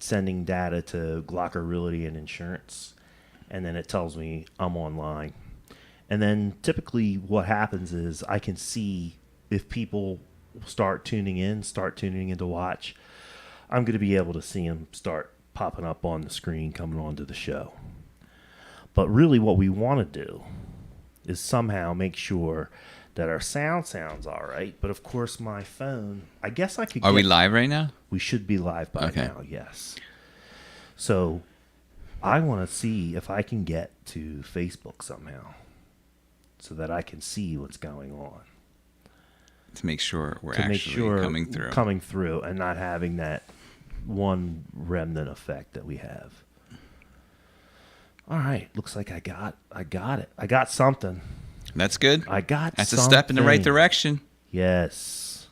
sending data to Glocker Realty and Insurance, and then it tells me I'm online. And then typically what happens is I can see if people start tuning in to watch. I'm going to be able to see them start popping up on the screen coming onto the show. But really what we want to do is somehow make sure that our sounds all right. But of course, my phone, I guess I could Are we live right now? We should be live by now, yes. So I want to see if I can get to Facebook somehow so that I can see what's going on. To make sure we're actually coming through. And not having that one remnant effect that we have. All right, looks like I got it. I got something. That's good. That's a step in the right direction. Yes.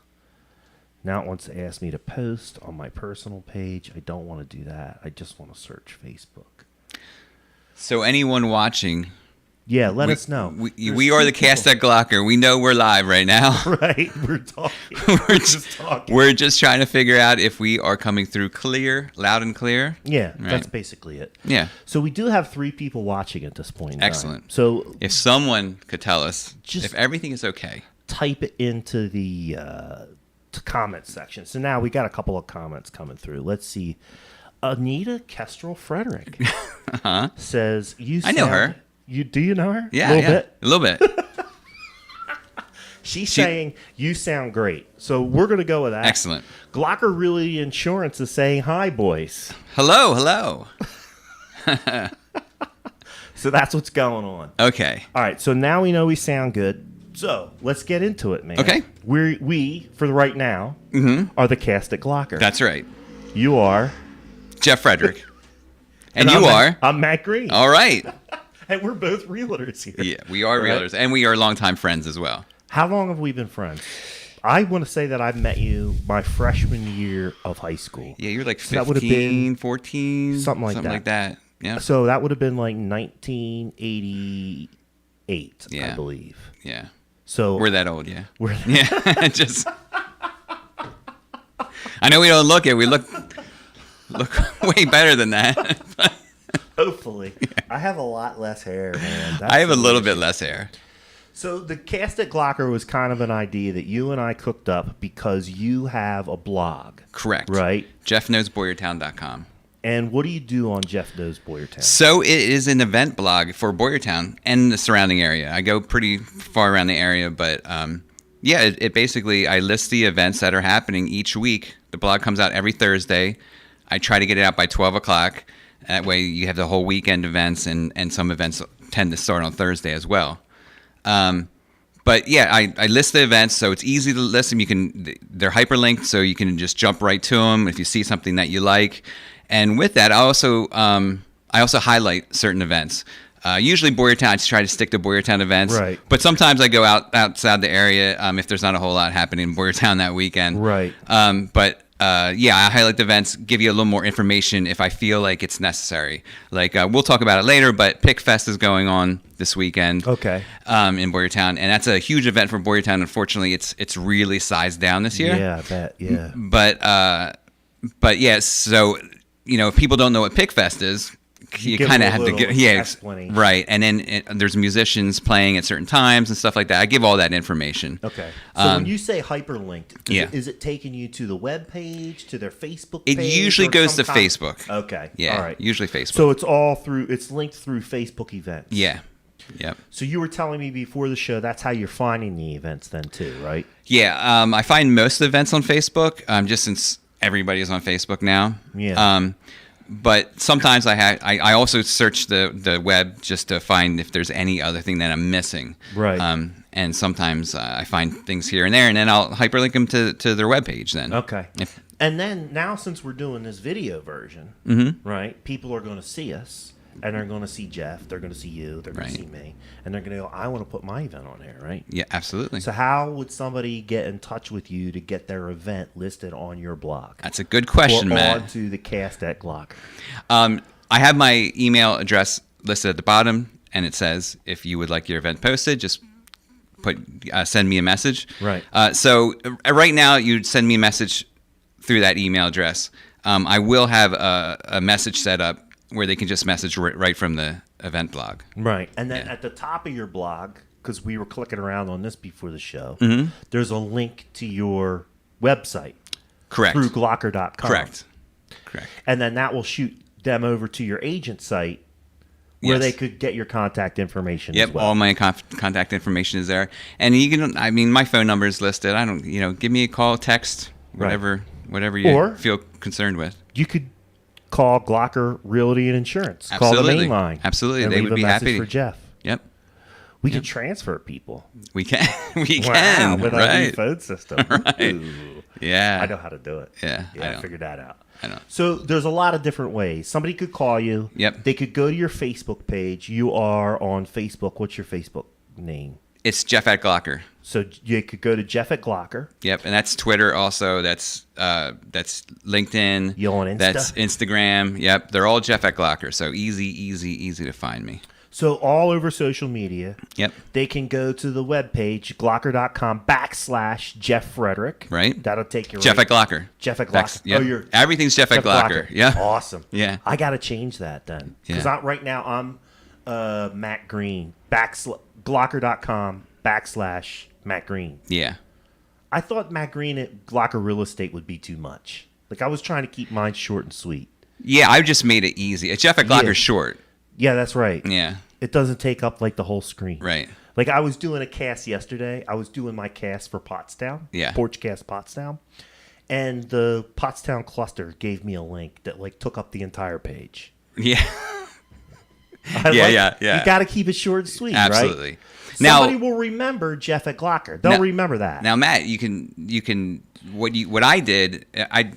Now it wants to ask me to post on my personal page. I don't want to do that. I just want to search Facebook. So anyone watching, let us know. We are the Cast At Glocker. We know we're live right now. Right, we're talking. We're just trying to figure out if we are coming through loud and clear. Yeah, right. That's basically it. Yeah. So we do have 3 people watching at this point. Excellent. So if someone could tell us if everything is okay, type it into the comment section. So now we got a couple of comments coming through. Let's see. Anita Kestrel Frederick says, I know her. Do you know her? Yeah, a little bit. She's saying, you sound great. So we're going to go with that. Excellent. Glocker Realty Insurance is saying, hi, boys. Hello. So that's what's going on. Okay. All right. So now we know we sound good. So let's get into it, man. Okay. We for right now, are the Cast At Glocker. That's right. You are Jeff Frederick. and you are? I'm Matt Green. All right. And we're both realtors here. Yeah, we are realtors. And we are longtime friends as well. How long have we been friends? I want to say that I've met you my freshman year of high school. Yeah, you're like 15, that would have been 14. Something like that. Yeah. So that would have been like 1988, I believe. Yeah. So we're that old, yeah. Yeah. Just I know we don't look it. We look way better than that. Hopefully. Yeah. I have a lot less hair, man. I have a little bit less hair. So the Cast At Glocker was kind of an idea that you and I cooked up because you have a blog. Correct. Right? JeffKnowsBoyertown.com. And what do you do on Jeff Knows Boyertown? So it is an event blog for Boyertown and the surrounding area. I go pretty far around the area, but it basically, I list the events that are happening each week. The blog comes out every Thursday. I try to get it out by 12 o'clock. That way you have the whole weekend events, and some events tend to start on Thursday as well. But yeah, I list the events, so it's easy to list them. They're hyperlinked, so you can just jump right to them if you see something that you like. And with that, I also highlight certain events. Usually Boyertown, I try to stick to Boyertown events. Right. But sometimes I go outside the area if there's not a whole lot happening in Boyertown that weekend. Right. I highlight the events, give you a little more information if I feel like it's necessary. Like we'll talk about it later, but Pick Fest is going on this weekend. Okay. In Boyertown, and that's a huge event for Boyertown. Unfortunately, it's really sized down this year. Yeah, I bet. Yeah. But yeah, so if people don't know what Pick Fest is, you kind of have to get right. And then there's musicians playing at certain times and stuff like that. I give all that information. Okay. So when you say hyperlinked, is it taking you to the web page, to their Facebook page? It usually goes to Facebook. Okay. Yeah. All right. Usually Facebook. So it's linked through Facebook events. Yeah. Yep. So you were telling me before the show that's how you're finding the events then too, right? Yeah. I find most of the events on Facebook, just since everybody is on Facebook now. Yeah. But sometimes I also search the web just to find if there's any other thing that I'm missing. Right. And sometimes I find things here and there, and then I'll hyperlink them to their webpage then. Okay. And then now since we're doing this video version, right, people are going to see us. And they're going to see Jeff. They're going to see you. They're going to see me. And they're going to go, I want to put my event on here, right? Yeah, absolutely. So how would somebody get in touch with you to get their event listed on your blog? That's a good question, Matt. Or onto the Cast At Glocker. I have my email address listed at the bottom, and it says, if you would like your event posted, just send me a message. Right. So right now, you'd send me a message through that email address. I will have a message set up where they can just message right from the event blog. Right. And then at the top of your blog, because we were clicking around on this before the show, there's a link to your website. Correct. Through Glocker.com. Correct. And then that will shoot them over to your agent site where they could get your contact information as well. All my contact information is there. And you can, I mean, my phone number is listed. I don't, give me a call, text, whatever you feel concerned with. You could call Glocker Realty and Insurance. Absolutely. Call the main line. Absolutely. They would be happy. For Jeff. Yep. We can transfer people. We can. We can. With our new phone system. Right. Ooh. Yeah. I know how to do it. Yeah. I figured that out. I know. So there's a lot of different ways. Somebody could call you. Yep. They could go to your Facebook page. You are on Facebook. What's your Facebook name? It's Jeff at Glocker. So you could go to Jeff at Glocker. Yep, and that's Twitter also. That's LinkedIn. You on Insta? That's Instagram. Yep, they're all Jeff at Glocker. So easy to find me. So all over social media. Yep. They can go to the webpage, glocker.com/Jeff Frederick. Right. That'll take you Jeff right. at Glocker. Jeff at Glocker. Yep. Everything's Jeff at Glocker. Yeah. Awesome. Yeah. I got to change that then. Because right now I'm Matt Green. Glocker.com/Matt Green. Yeah. I thought Matt Green at Glocker Real Estate would be too much. Like I was trying to keep mine short and sweet. Yeah, I just made it easy. It's Jeff at Glocker's short. Yeah, that's right. Yeah. It doesn't take up like the whole screen. Right. Like I was doing a cast yesterday. I was doing my cast for Pottstown. Yeah. Porch Cast Pottstown. And the Pottstown cluster gave me a link that like took up the entire page. Yeah. Yeah. You got to keep it short and sweet, Absolutely. Right? Now, somebody will remember Jeff at Glocker. They'll remember that. Now, Matt, you can what I did.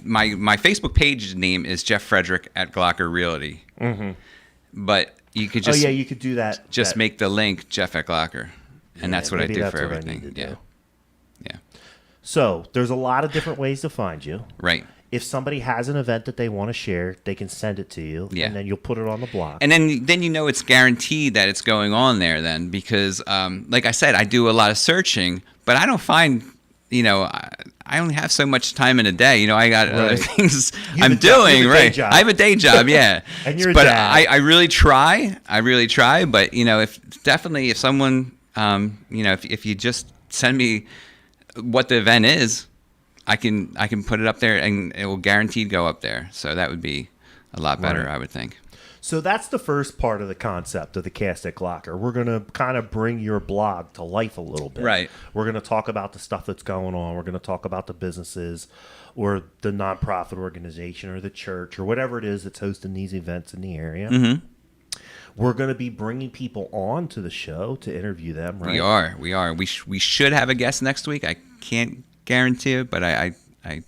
My Facebook page name is Jeff Frederick at Glocker Realty. Mm-hmm. But you could just you could do that. Just make the link Jeff at Glocker, and that's what I do for everything. Yeah. Yeah. So there's a lot of different ways to find you. Right. If somebody has an event that they want to share, they can send it to you, and then you'll put it on the blog. And then it's guaranteed that it's going on there then because, like I said, I do a lot of searching, but I don't find, I only have so much time in a day. I got other things I'm doing. Right. I have a day job. Yeah. And you're a dad. But I really try. But, if someone, if you just send me what the event is, I can put it up there and it will guaranteed go up there. So that would be a lot better, I would think. So that's the first part of the concept of the Cast at Glocker. We're going to kind of bring your blog to life a little bit. Right. We're going to talk about the stuff that's going on. We're going to talk about the businesses or the nonprofit organization or the church or whatever it is that's hosting these events in the area. Mm-hmm. We're going to be bringing people on to the show to interview them, right? We are. We should have a guest next week. I can't guarantee it, but I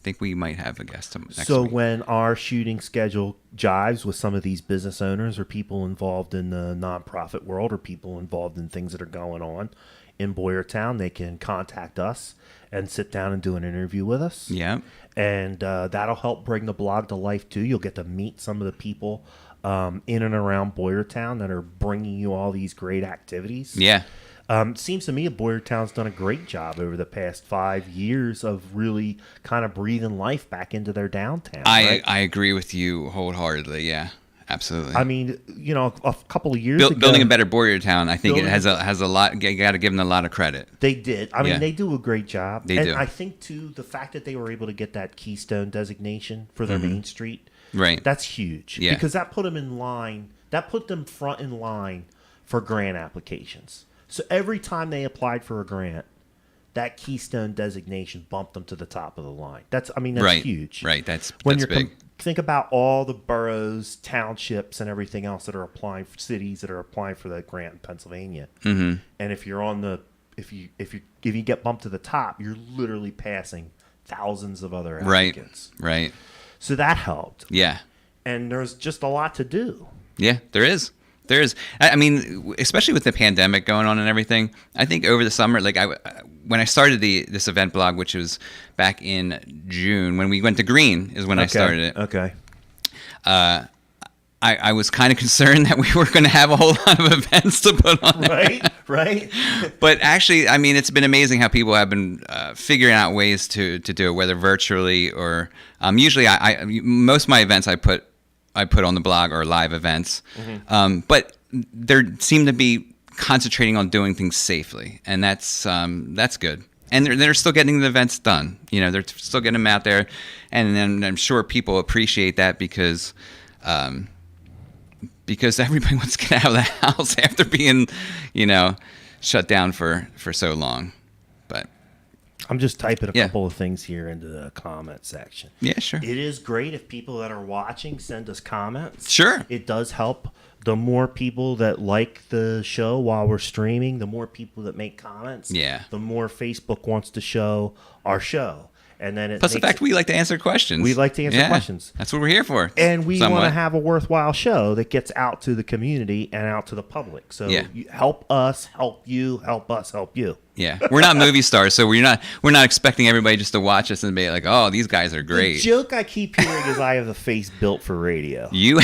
think we might have a guest next week. So when our shooting schedule jives with some of these business owners or people involved in the nonprofit world or people involved in things that are going on in Boyertown, they can contact us and sit down and do an interview with us. Yeah. And that'll help bring the blog to life too. You'll get to meet some of the people in and around Boyertown that are bringing you all these great activities. Yeah. Seems to me Boyertown's done a great job over the past 5 years of really kind of breathing life back into their downtown. I agree with you wholeheartedly. Yeah, absolutely. I mean, a couple of years ago, building a better Boyertown, I think it has a lot. You got to give them a lot of credit. They did. I mean, they do a great job. They do. I think too, the fact that they were able to get that Keystone designation for their main street, right? That's huge. Yeah. Because that put them in line. That put them front in line for grant applications. So every time they applied for a grant, that Keystone designation bumped them to the top of the line. That's right. Huge. Right. That's big. Think about all the boroughs, townships, and everything else that are applying for cities that are applying for that grant in Pennsylvania. Mm-hmm. And if you're if you get bumped to the top, you're literally passing thousands of other applicants. Right. So that helped. Yeah. And there's just a lot to do. Yeah, there is. I mean, especially with the pandemic going on and everything, I think over the summer, like when I started this event blog, which was back in June, when we went to Green is when I started it. Okay. I was kind of concerned that we were going to have a whole lot of events to put on there. Right. But actually, I mean, it's been amazing how people have been figuring out ways to do it, whether virtually or usually I most of my events I put on the blog or live events. Mm-hmm. But there seem to be concentrating on doing things safely, and that's good. And they're still getting the events done. You know, they're still getting them out there, and then I'm sure people appreciate that because everybody wants to get out of the house after being, shut down for so long. But I'm just typing a couple of things here into the comment section. Yeah, sure. It is great if people that are watching send us comments. Sure. It does help. The more people that like the show while we're streaming, the more people that make comments, the more Facebook wants to show our show. And then plus the fact we like to answer questions. We like to answer questions. That's what we're here for. And we want to have a worthwhile show that gets out to the community and out to the public. So you help us, help you, help us, help you. Yeah, we're not movie stars, so we're not expecting everybody just to watch us and be like, "Oh, these guys are great." The joke I keep hearing is I have the face built for radio. You,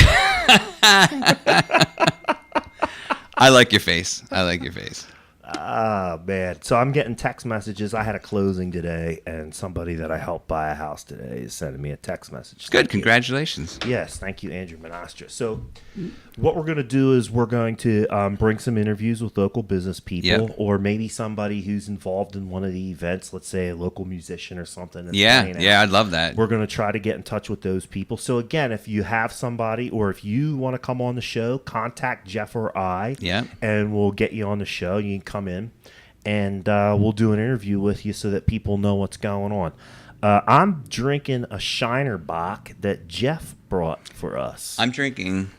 I like your face. Man. So I'm getting text messages. I had a closing today, and somebody that I helped buy a house today is sending me a text message. Good. Congratulations. Yes. Thank you, Andrew Monastra. So what we're going to do is we're going to bring some interviews with local business people or maybe somebody who's involved in one of the events, let's say a local musician or something. Yeah, I'd love that. We're going to try to get in touch with those people. So again, if you have somebody or if you want to come on the show, contact Jeff or I, and we'll get you on the show. You can come in and we'll do an interview with you so that people know what's going on. I'm drinking a Shiner Bock that Jeff brought for us. I'm drinking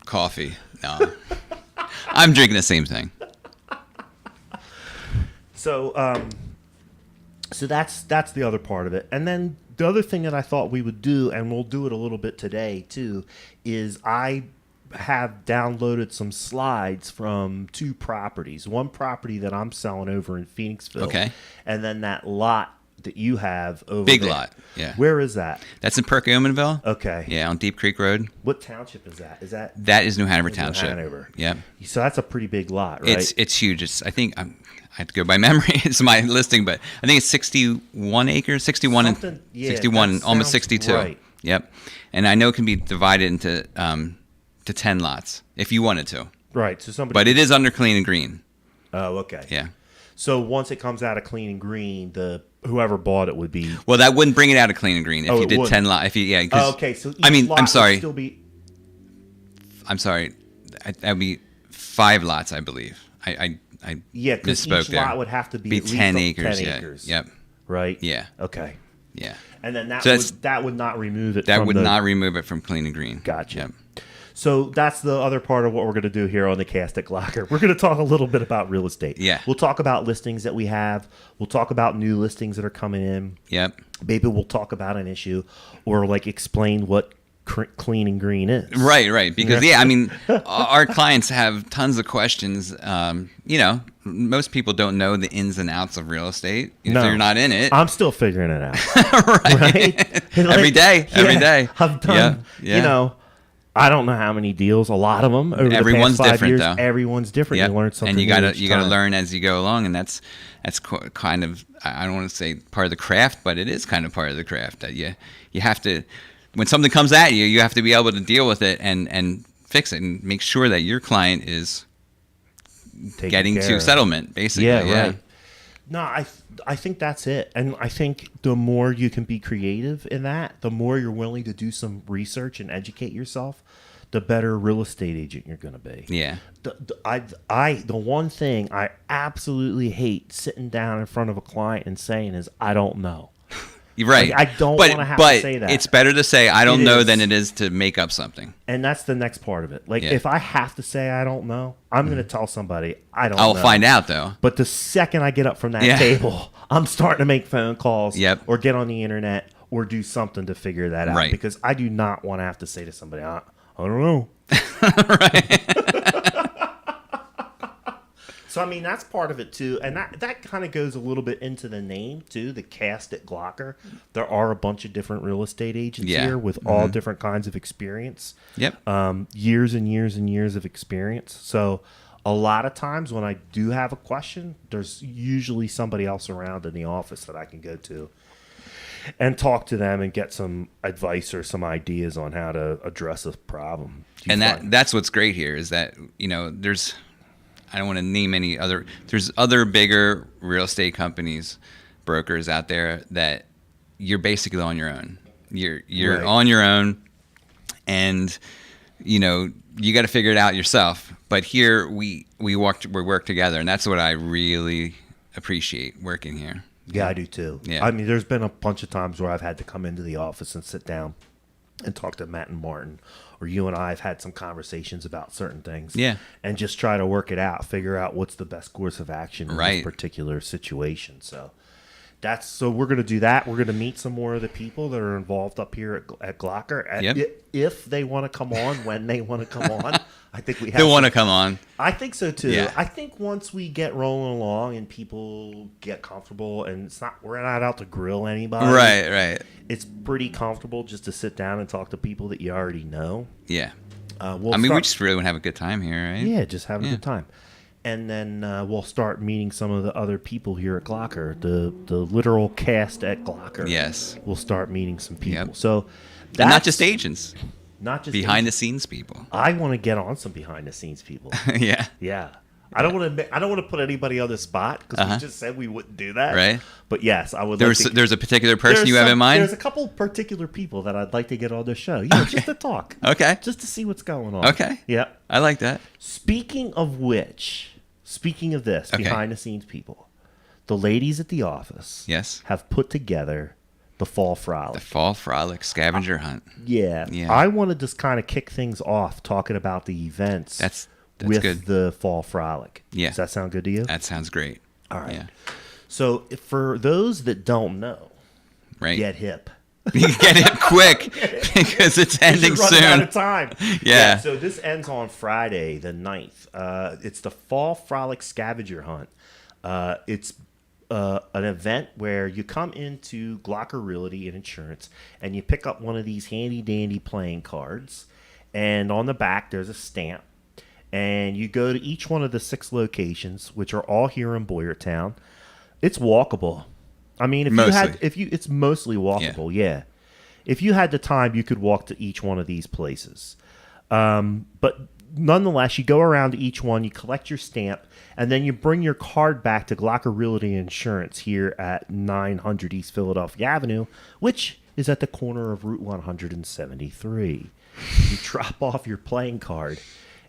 coffee. No, I'm drinking the same thing. So, so that's the other part of it. And then the other thing that I thought we would do, and we'll do it a little bit today too, is I have downloaded some slides from two properties. One property that I'm selling over in Phoenixville. And then that lot that you have over Big there. lot. Yeah. Where is that? That's in Perkiomenville. Okay. Yeah, on Deep Creek Road. What township is that? That is New Hanover Township. New Hanover. Yep. So that's a pretty big lot, right? It's huge. I have to go by memory. It's my listing, but I think it's 61 acres, 61 and 61, almost 62. Right. Yep. And I know it can be divided into to 10 lots if you wanted to. Right. So somebody. But it is under clean and green. Oh, okay. Yeah. So once it comes out of clean and green, whoever bought it would be. Well, that wouldn't bring it out of clean and green if you did 10 lots. Okay. So each lot I'm sorry. would still be. I'm sorry. That would be 5 lots, I believe. I misspoke each there. lot would have to be at least 10 acres. 10 acres. Yep. Right. Yeah. Okay. Yeah. And then that would not remove it. That would not remove it from clean and green. Gotcha. Yep. So that's the other part of what we're going to do here on the Cast at Glocker. We're going to talk a little bit about real estate. Yeah. We'll talk about listings that we have. We'll talk about new listings that are coming in. Yep. Maybe we'll talk about an issue or explain what clean and green is. Right. Because, our clients have tons of questions. Most people don't know the ins and outs of real estate if you're not in it. I'm still figuring it out. right? Every day. I've done, I don't know how many deals, a lot of them over Everyone's the past 5 different, years. Though. Everyone's different. Yep. You learn something and you new gotta learn as you go along, and that's kind of, I don't want to say part of the craft, but it is kind of part of the craft that you have to, when something comes at you, you have to be able to deal with it and fix it and make sure that your client is getting to settlement, basically. Yeah, right. No, I think that's it. And I think the more you can be creative in that, the more you're willing to do some research and educate yourself, the better real estate agent you're going to be. Yeah. The one thing I absolutely hate sitting down in front of a client and saying is, I don't know. Right. I don't want to have to say that. It's better to say I don't know than it is to make up something. And that's the next part of it. If I have to say I don't know, I'm going to tell somebody I don't know. I'll find out, though. But the second I get up from that table, I'm starting to make phone calls or get on the internet or do something to figure that out. Right. Because I do not want to have to say to somebody, I don't know. Right. So, I mean, that's part of it, too. And that kind of goes a little bit into the name, too, the Cast at Glocker. There are a bunch of different real estate agents here with all different kinds of experience. Yep. Years and years and years of experience. So, a lot of times when I do have a question, there's usually somebody else around in the office that I can go to and talk to them and get some advice or some ideas on how to address a problem. And that's what's great here is that, there's, I don't want to name any other, there's other bigger real estate companies, brokers out there that you're basically on your own. You're Right. on your own, and, you got to figure it out yourself. But here we work together, and that's what I really appreciate working here. Yeah, I do too. Yeah. I mean, there's been a bunch of times where I've had to come into the office and sit down and talk to Matt and Martin, or you and I have had some conversations about certain things. Yeah. And just try to work it out, figure out what's the best course of action in Right. this particular situation. So we're going to do that. We're going to meet some more of the people that are involved up here at Glocker. If they want to come on, when they want to come on. I think we have. They want to come on. I think so too. Yeah. I think once we get rolling along and people get comfortable, and we're not out to grill anybody. Right. It's pretty comfortable just to sit down and talk to people that you already know. Yeah. We just really want to have a good time here, right? Yeah, just having a good time. And then we'll start meeting some of the other people here at Glocker, the literal Cast at Glocker. Yes. We'll start meeting some people. Yep. So And not just agents. Not just Behind the scenes people. I want to get on some behind the scenes people. Yeah. Yeah. I don't want to put anybody on the spot because we just said we wouldn't do that. Right. But yes, I would. There's a particular person you have in mind? There's a couple particular people that I'd like to get on the show. Just to talk. Okay. Just to see what's going on. Okay. Yeah. I like that. Speaking of this, behind the scenes people, the ladies at the office have put together the Fall Frolic. The Fall Frolic Scavenger Hunt. Yeah. I want to just kind of kick things off talking about the events That's with good. the Fall Frolic. Yeah. Does that sound good to you? That sounds great. All right. Yeah. So for those that don't know, Right. get hip. Get it quick because it's ending You're running soon. out of time. Yeah. So this ends on Friday, the 9th. It's the Fall Frolic Scavenger Hunt. It's an event where you come into Glocker Realty and Insurance and you pick up one of these handy dandy playing cards, and on the back there's a stamp, and you go to each one of the 6 locations, which are all here in Boyertown. It's walkable. I mean, it's mostly walkable. Yeah. If you had the time, you could walk to each one of these places. But nonetheless, you go around to each one, you collect your stamp, and then you bring your card back to Glocker Realty Insurance here at 900 East Philadelphia Avenue, which is at the corner of Route 173. You drop off your playing card,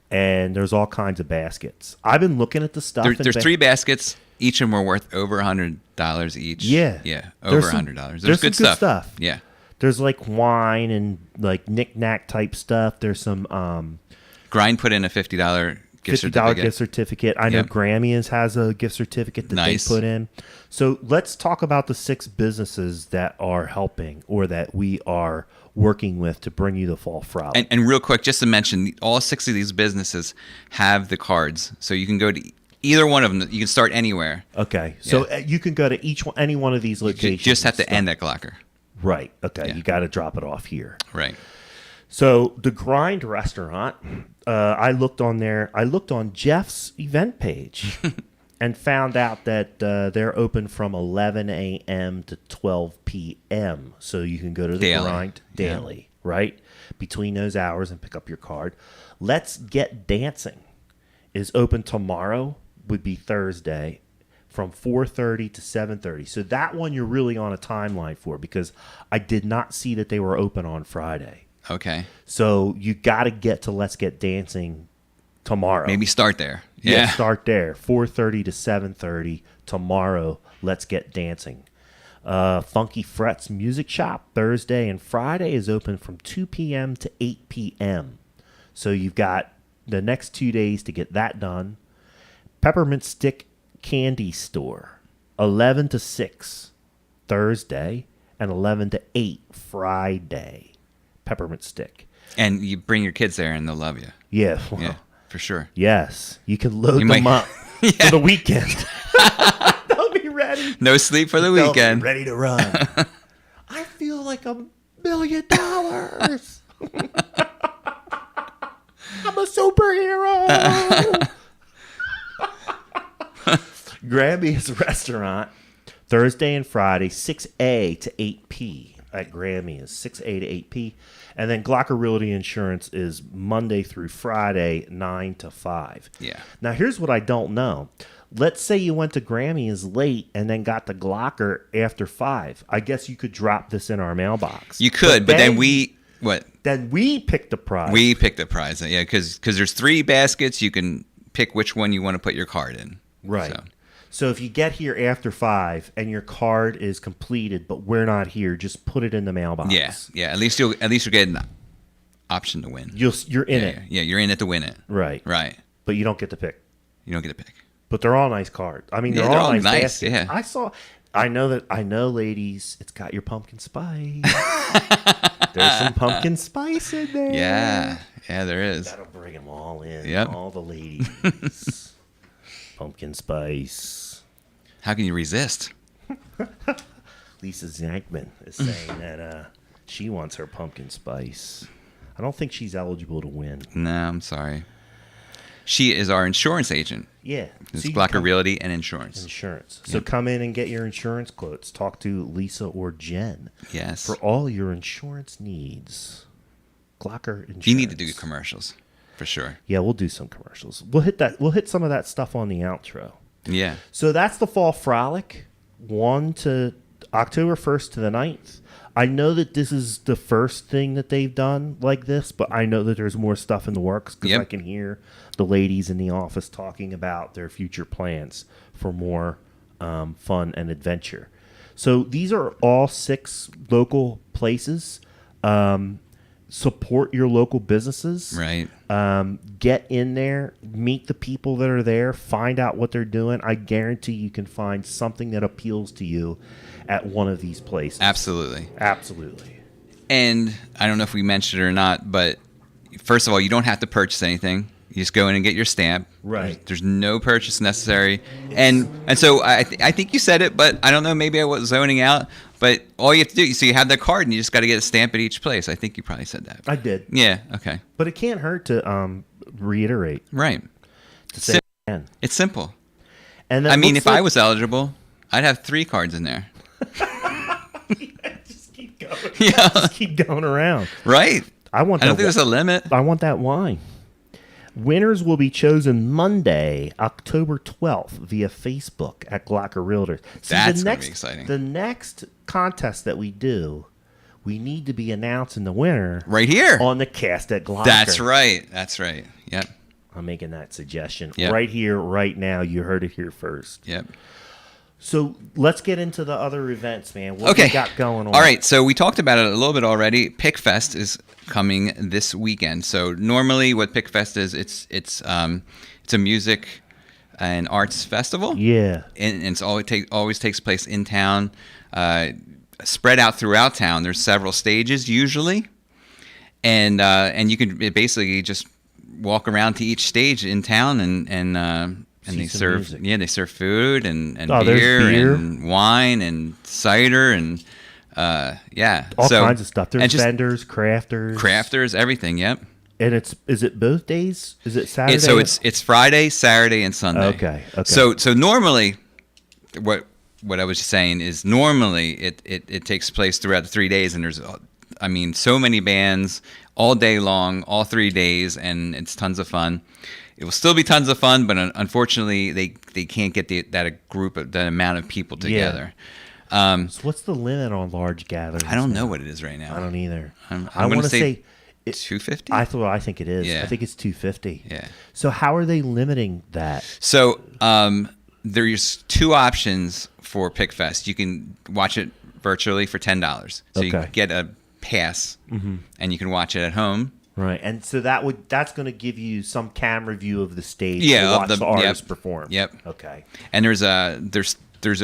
and there's all kinds of baskets. I've been looking at the stuff. There's 3 baskets. Each of them are worth over $100 each. Yeah. Yeah, over $100. There's good stuff. Yeah. There's like wine and like knick-knack type stuff. There's some Grind put in a $50 gift certificate. gift certificate. I know Grammy's has a gift certificate that they put in. So let's talk about the 6 businesses that are helping or that we are working with to bring you the Fall Frolic. And real quick, just to mention, all 6 of these businesses have the cards. So you can go to either one of them. You can start anywhere. Okay. So you can go to any one of these locations. You just have to end at Glocker. Right. Okay. Yeah. You got to drop it off here. Right. So the Grind Restaurant, I looked on Jeff's event page and found out that they're open from 11 a.m. to 12 p.m. So you can go to the Grind daily, right? Between those hours and pick up your card. Let's Get Dancing is open tomorrow, would be Thursday, from 4:30 to 7:30. So that one you're really on a timeline for because I did not see that they were open on Friday. Okay. So you got to get to Let's Get Dancing tomorrow. Maybe start there. Yeah, start there. 4:30 to 7:30 tomorrow. Let's Get Dancing. Funky Frets Music Shop Thursday and Friday is open from 2 p.m. to 8 p.m. So you've got the next 2 days to get that done. Peppermint Stick Candy Store 11 to 6 Thursday and 11 to 8 Friday. Peppermint Stick. And you bring your kids there and they'll love you. Yeah. Yeah, for sure. Yes. You can load them up for the weekend. They'll be ready. No sleep for the They'll weekend. be ready to run. I feel like $1 million. I'm a superhero. Grammy's restaurant, Thursday and Friday, 6A to 8P at Grammy's, 6A to 8P. And then Glocker Realty Insurance is Monday through Friday, 9 to 5. Yeah. Now, here's what I don't know. Let's say you went to Grammy's late and then got to Glocker after 5. I guess you could drop this in our mailbox. You could, but then we... What? Then we pick the prize. We pick the prize. Yeah, because there's 3 baskets. You can pick which one you want to put your card in. Right. So if you get here after 5 and your card is completed, but we're not here, just put it in the mailbox. Yeah. At least you'll get an option to win. You're in it. Yeah, you're in it to win it. Right. But you don't get to pick. You don't get to pick. But they're all nice cards. I mean, Yeah, they're all nice. Nice. Baskets. Yeah. I know, ladies. It's got your pumpkin spice. There's some pumpkin spice in there. Yeah, there is. That'll bring them all in. Yep. All the ladies. Pumpkin spice. How can you resist? Lisa Zankman is saying that she wants her pumpkin spice. I don't think she's eligible to win. No, I'm sorry. She is our insurance agent. Yeah. It's Glocker Realty and Insurance. So come in and get your insurance quotes. Talk to Lisa or Jen. Yes. For all your insurance needs. Glocker Insurance. You need to do commercials, for sure. Yeah, we'll do some commercials. We'll hit some of that stuff on the outro. Yeah. So that's the Fall Frolic, October 1st to the 9th. I know that this is the first thing that they've done like this, but I know that there's more stuff in the works because I can hear the ladies in the office talking about their future plans for more fun and adventure. So these are all 6 local places. Support your local businesses. Right. Get in there, meet the people that are there, find out what they're doing. I guarantee you can find something that appeals to you at one of these places. Absolutely. And I don't know if we mentioned it or not, but first of all, you don't have to purchase anything. You just go in and get your stamp. Right. There's no purchase necessary. And so I think you said it, but I don't know, maybe I was zoning out. But all you have to do, so you have the card and you just got to get a stamp at each place. I think you probably said that. I did. Yeah, okay. But it can't hurt to reiterate. Right. To say it again. It's simple. And I mean, if I was eligible, I'd have 3 cards in there. Just keep going. Yeah. Just keep going around. Right. I don't think there's a limit. I want that wine. Winners will be chosen Monday, October 12th via Facebook at Glocker Realtors. That's going to be exciting. The next contest that we do, we need to be announcing the winner right here on the Cast at Glocker. That's right. Yep. I'm making that suggestion. Yep. Right here, right now. You heard it here first. Yep. So let's get into the other events, man. What we got going on? All right. So we talked about it a little bit already. PickFest is coming this weekend. So normally, what PickFest is, it's a music and arts festival. Yeah. And it's always takes place in town, spread out throughout town. There's several stages usually, and you can basically just walk around to each stage in town and they serve music. they serve food and beer and wine and cider and all kinds of stuff. There's vendors, crafters, everything. Yep. And is it both days? Is it Saturday? It's Friday, Saturday, and Sunday. Okay. So normally, what I was saying is normally it takes place throughout the 3 days, and there's so many bands all day long, all 3 days, and it's tons of fun. It will still be tons of fun, but unfortunately, they can't get that amount of people together. So what's the limit on large gatherings? I don't know what it is right now. I don't either. I want to say 250. I think it is. Yeah. I think it's 250. Yeah. So how are they limiting that? So there's 2 options for PickFest. You can watch it virtually for $10. So you get a pass, and you can watch it at home. Right, and so that's going to give you some camera view of the stage. Yeah, to watch the artists perform. Yep. Okay. And there's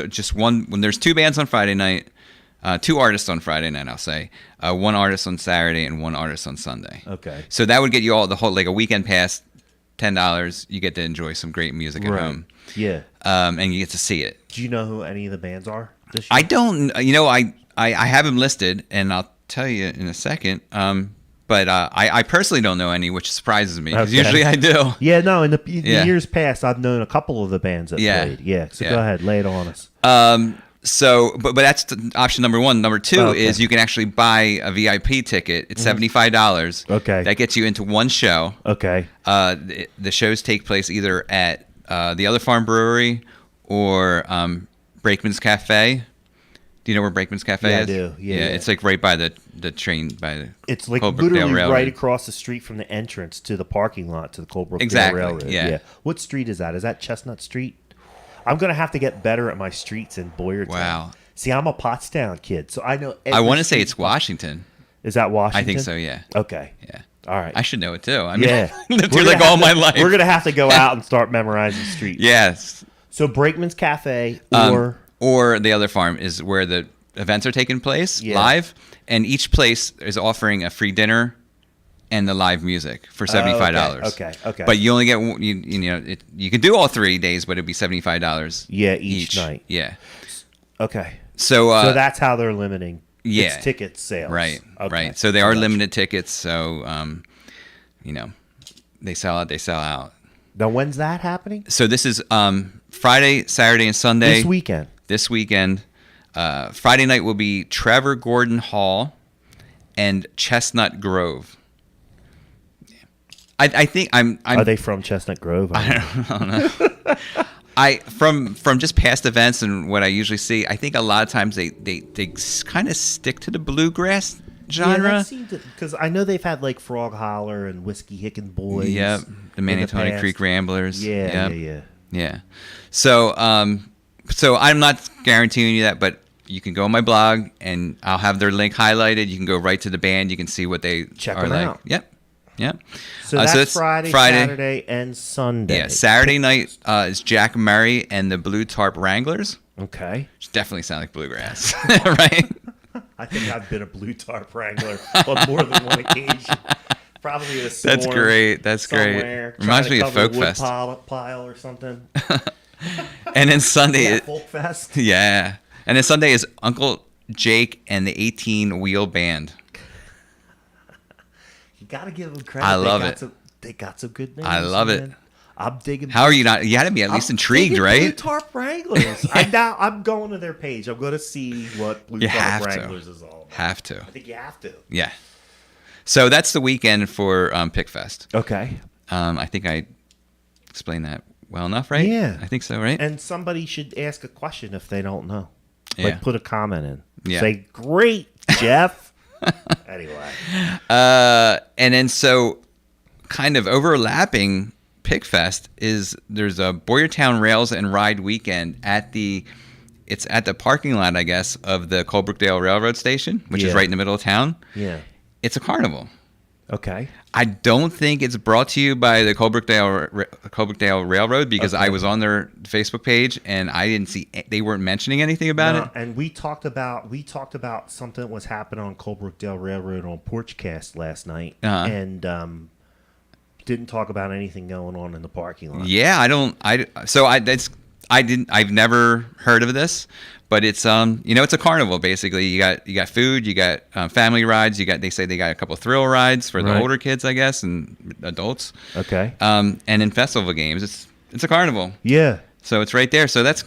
just one when there's 2 bands on Friday night, 2 artists on Friday night. I'll say 1 artist on Saturday and 1 artist on Sunday. Okay. So that would get you all the whole a weekend pass $10, you get to enjoy some great music at home. Yeah. And you get to see it. Do you know who any of the bands are this year? I don't. I have them listed, and I'll tell you in a second. But I personally don't know any, which surprises me because usually I do. Yeah, no. In the years past, I've known a couple of the bands that played. Yeah. So go ahead, lay it on us. But that's option number one. Number two is you can actually buy a VIP ticket. It's $75. Okay. That gets you into one show. Okay. The shows take place either at the Other Farm Brewery or Brakeman's Cafe. Do you know where Brakeman's Cafe is? I do. Yeah, it's like right by the train by the. It's like Coldbrookdale literally Railroad. right across the street from the entrance to the parking lot to the Coldbrookdale Railroad. Yeah. What street is that? Is that Chestnut Street? I'm gonna have to get better at my streets in Boyertown. Wow. See, I'm a Pottstown kid, so I know. I want to say it's Washington. Is that Washington? I think so. Yeah. Okay. Yeah. All right. I should know it too. I mean, Yeah. lived here like all my life. We're gonna have to go out and start memorizing streets. Yes. So Brakeman's Cafe or the Other Farm is where the events are taking place live, and each place is offering a free dinner and the live music for $75. Okay. But you only get you can do all 3 days, but it'd be $75. Yeah, each night. Yeah. Okay. So that's how they're limiting. Yeah. It's ticket sales. Right. Okay. Right. So they are limited tickets. So they sell out. They sell out. Now, when's that happening? So this is Friday, Saturday, and Sunday. This weekend. Friday night will be Trevor Gordon Hall and Chestnut Grove. I think I'm. Are they from Chestnut Grove? I don't know. From just past events and what I usually see, I think a lot of times they kind of stick to the bluegrass genre. Yeah, because I know they've had like Frog Holler and Whiskey Hick and Boys. Yep, the Manatee Creek Ramblers. Yeah. So I'm not guaranteeing you that, but you can go on my blog and I'll have their link highlighted. You can go right to the band. You can see what they check are them like. out. Yep. So that's Friday, Saturday, and Sunday. Yeah, Saturday night is Jack Murray and the Blue Tarp Wranglers. Okay. Which definitely sound like bluegrass, right? I think I've been a Blue Tarp Wrangler on more than one occasion. Probably a storm. That's great. That's great. Reminds me of Folk Fest. Pile or something. And then Sunday, Folk Fest. Yeah. And then Sunday is Uncle Jake and the 18 Wheel Band. You gotta give them credit. I love it. They got some good names. I love it. I'm digging. How are you not? You had to be at least intrigued, right? Blue Tarp Wranglers. I'm going to their page. I'm going to see what Blue Tarp Wranglers is all about. Have to. I think you have to. Yeah. So that's the weekend for Pickfest. Okay. I think I explained that well enough, right? Yeah. I think so, right? And somebody should ask a question if they don't know. Yeah. Like put a comment in. Yeah. Say, great, Jeff. Anyway. And then so kind of overlapping Pickfest is there's a Boyertown Rails and Ride weekend it's at the parking lot, I guess, of the Coldbrookdale Railroad Station, which is right in the middle of town. Yeah. It's a carnival. Okay. I don't think it's brought to you by the Coldbrookdale Railroad because I was on their Facebook page and I didn't see they weren't mentioning anything about it. And we talked about something that was happening on Coldbrookdale Railroad on Porchcast last night, and didn't talk about anything going on in the parking lot. Yeah, I've never heard of this, but it's it's a carnival basically. You got food, you got family rides, they say they got a couple thrill rides for the older kids, I guess, and adults. Okay. And in festival games, it's a carnival. Yeah. So it's right there. So it's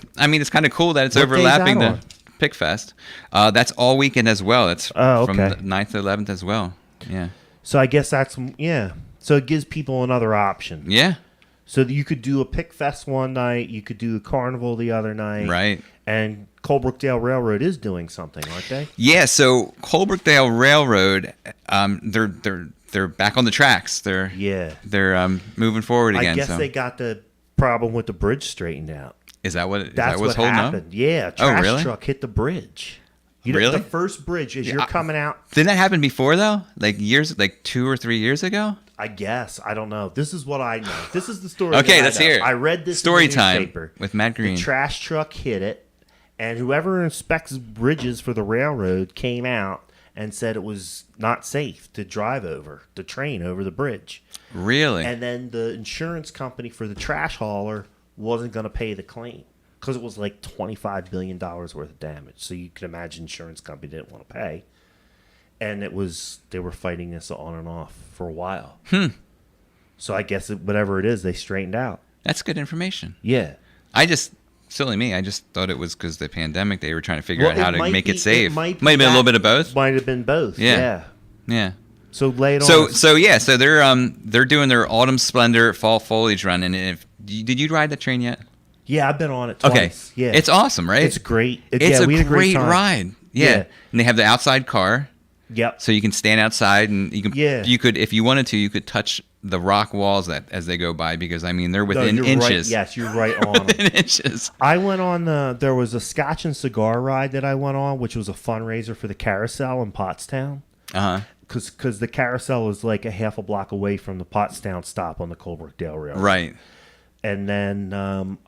kind of cool that it's overlapping the Pickfest. That's all weekend as well. That's from the 9th to 11th as well. Yeah. So I guess so it gives people another option. Yeah. So you could do a Pickfest one night, you could do a carnival the other night. Right. And Coldbrookdale Railroad is doing something, aren't they? Yeah, so Coldbrookdale Railroad, they're back on the tracks. They're moving forward again. I guess they got the problem with the bridge straighted out. Is that what That's what's what holding happened. Up? Yeah, a trash truck hit the bridge. Really? The first bridge as you're coming out. Didn't that happen before though? Like 2 or 3 years ago? I guess. I don't know. This is what I know. This is the story. Okay, let's hear it. I read this story in the newspaper. Time with Matt Green. The trash truck hit it, and whoever inspects bridges for the railroad came out and said it was not safe to drive over the train over the bridge. Really? And then the insurance company for the trash hauler wasn't going to pay the claim because it was like $25 billion worth of damage. So you can imagine insurance company didn't want to pay. And they were fighting this on and off for a while. So I guess whatever it is, they straightened out. That's good information. Yeah. Silly me, I just thought it was because of the pandemic. They were trying to figure out how to make it safe. Might have been a little bit of both. Might have been both. Yeah. So lay it on. So they're doing their autumn splendor fall foliage run. And did you ride the train yet? Yeah, I've been on it twice. Okay. Yeah. It's awesome, right? It's great. It's we a had great time. ride. Yeah. And they have the outside car. Yep. So you can stand outside and you could if you wanted to, you could touch the rock walls as they go by because they're within inches. Right. Yes, you're right on within inches. I went on there was a Scotch and cigar ride that I went on, which was a fundraiser for the Carousel in Pottstown. Because the Carousel is like a half a block away from the Pottstown stop on the Colebrookdale Railroad. Right. And then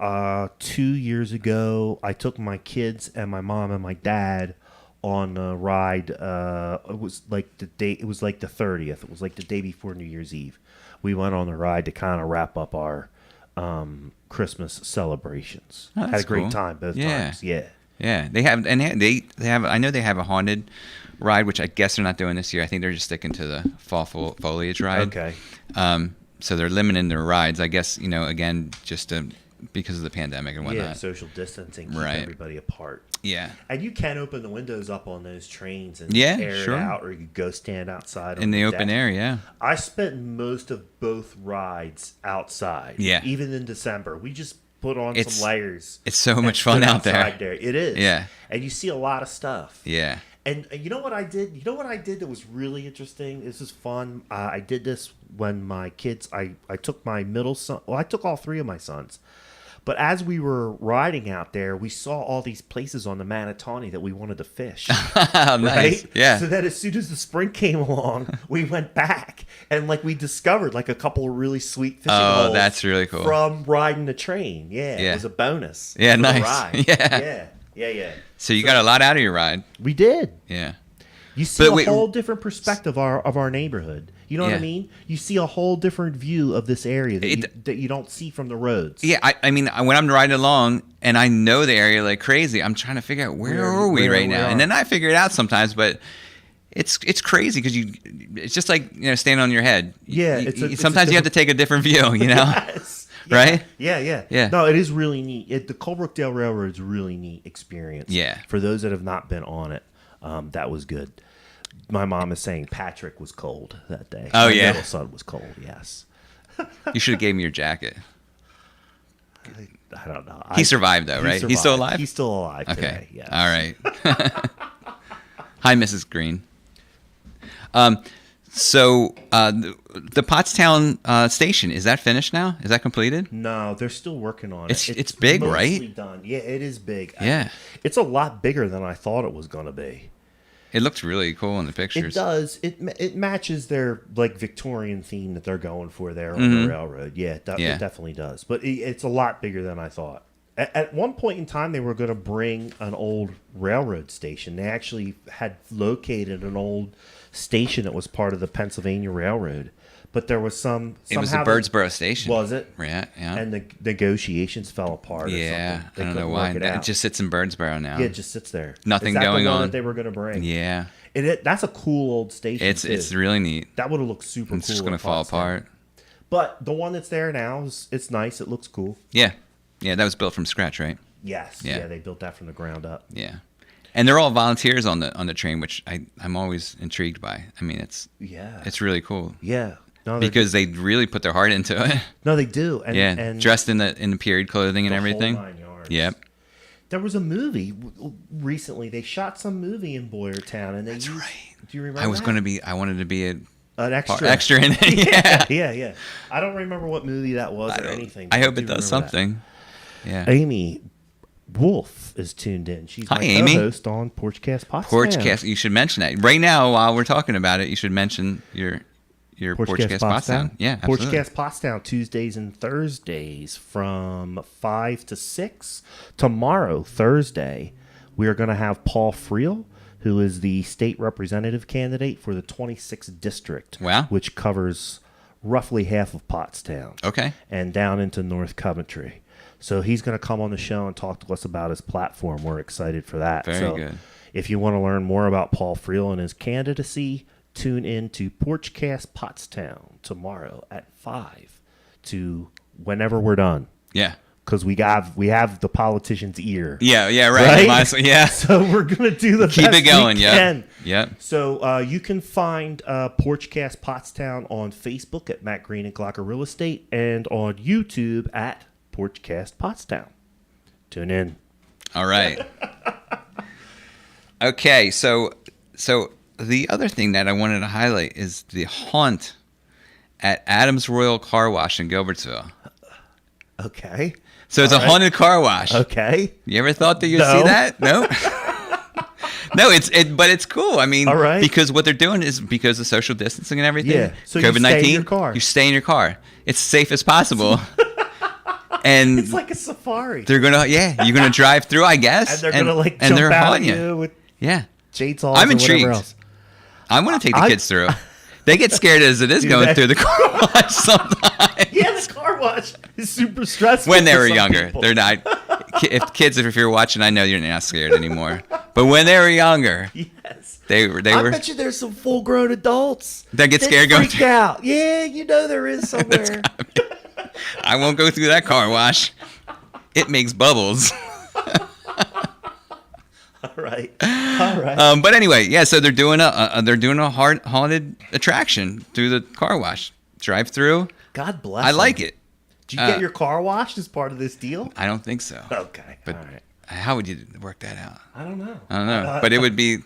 2 years ago, I took my kids and my mom and my dad on a ride. It was like the 30th. It was like the day before New Year's Eve. We went on the ride to kind of wrap up our Christmas celebrations. Oh, had a great cool. time both times. Yeah. Yeah, they have, and they have. I know they have a haunted ride, which I guess they're not doing this year. I think they're just sticking to the fall foliage ride. Okay. So they're limiting their rides. I guess again, just because of the pandemic and whatnot. Yeah, social distancing, keep Right. everybody apart. Yeah. And you can open the windows up on those trains and Yeah, air sure. it out, or you could go stand outside In the open deck. air, yeah. I spent most of both rides outside. Yeah. Even in December. We just put on some layers. It's so and much fun stood out there. outside there. It is. Yeah. And you see a lot of stuff. Yeah. And you know what I did? You know what I did that was really interesting? This is fun. I did this when my kids, I took my middle son, well, I took all three of my sons. But as we were riding out there, we saw all these places on the Manatawny that we wanted to fish. Nice. Right? Yeah. So that as soon as the spring came along, we went back and we discovered a couple of really sweet fishing holes. Oh, that's really cool. From riding the train. Yeah. It was a bonus. Yeah, for the nice. ride. Yeah. Yeah. So you got a lot out of your ride. We did. Yeah. You see a whole different perspective of our neighborhood. You know what I mean? You see a whole different view of this area that you don't see from the roads. Yeah, I mean, when I'm riding along and I know the area like crazy, I'm trying to figure out where are we right now, and then I figure it out sometimes. But it's crazy because it's just like standing on your head. Yeah, sometimes you have to take a different view. Yes. Right? Yeah. No, it is really neat. The Colebrookdale Railroad is a really neat experience. Yeah. For those that have not been on it, that was good. My mom is saying Patrick was cold that day. Oh, My yeah. middle son was cold, yes. You should have gave me your jacket. I don't know. He survived, though, right? He's still alive? He's still alive Okay. today, yes. All right. Hi, Mrs. Green. So the Pottstown station, is that finished now? Is that completed? No, they're still working on it. It's big, mostly right? Done. Yeah, it is big. Yeah. It's a lot bigger than I thought it was going to be. It looks really cool in the pictures. It does. It matches their Victorian theme that they're going for there on the railroad. Yeah, it definitely does. But it's a lot bigger than I thought. At one point in time, they were going to bring an old railroad station. They actually had located an old station that was part of the Pennsylvania Railroad. But there was It was the Birdsboro station. Was it? Yeah. And the negotiations fell apart. Yeah, or something. I don't know why. It just sits in Birdsboro now. Yeah, it just sits there. Nothing Is that going the one on. that they were going to bring. Yeah. That's a cool old station. It's really neat. That would have looked super cool. It's just going to fall apart. But the one that's there now it's nice. It looks cool. Yeah. Yeah, that was built from scratch, right? Yes. Yeah, they built that from the ground up. Yeah. And they're all volunteers on the train, which I'm always intrigued by. I mean, it's really cool. Yeah. No, because they really put their heart into it. No, they do. And dressed in the period clothing and everything. Whole 9 yards. Yep. There was a movie recently. They shot some movie in Boyertown, and That's right. Do you remember? I wanted to be an extra in it. Yeah. I don't remember what movie that was or anything. I hope it does something. That. Yeah. Amy Wolf is tuned in. She's my co-host on Porchcast Pottstown. Porchcast. You should mention that right now while we're talking about it. You should mention your Porchcast Pottstown. Yeah, absolutely. Porchcast Pottstown Tuesdays and Thursdays from 5 to 6. Tomorrow, Thursday, we are going to have Paul Friel who is the state representative candidate for the 26th district. Wow. Which covers roughly half of Pottstown. Okay. And down into North Coventry. So he's going to come on the show and talk to us about his platform. We're excited for that. Very good. If you want to learn more about Paul Friel and his candidacy, tune in to Porchcast Pottstown tomorrow at 5 to whenever we're done. Yeah. Because we have the politician's ear. Yeah, right. Yeah. So we're going to do the Keep best it going, we yeah. can. Yep. So you can find Porchcast Pottstown on Facebook at Matt Green and Glocker Real Estate and on YouTube at Porchcast Pottstown. Tune in. All right. Okay, so the other thing that I wanted to highlight is the haunt at Adams Royal Car Wash in Gilbertsville. Okay. So it's a haunted car wash. Okay. You ever thought that you'd No. see that? No. No, but it's cool. I mean, All right. because what they're doing is because of social distancing and everything. Yeah. So you stay in your car. You stay in your car. It's safe as possible. And It's like a safari. you're gonna drive through, I guess. And they're gonna like and jump they're out haunting at you with Yeah. chainsaws I'm or intrigued. whatever else. I want to take the I- kids through. They get scared as it is Do going they? through the car wash sometimes. Yeah, the car wash is super stressful. When they for were some younger, people. they're not. If you're watching, I know you're not scared anymore. But when they were younger, Yes. they I were. bet you there's some full-grown adults That get scared going freak out. Yeah, you know there is somewhere. I won't go through that car wash. It makes bubbles. All right. But anyway, yeah. So they're doing a haunted attraction through the car wash. Drive through. God bless. I them. like it. Did you get your car washed as part of this deal? I don't think so. Okay. But all right. how would you work that out? I don't know. I don't know, but it would be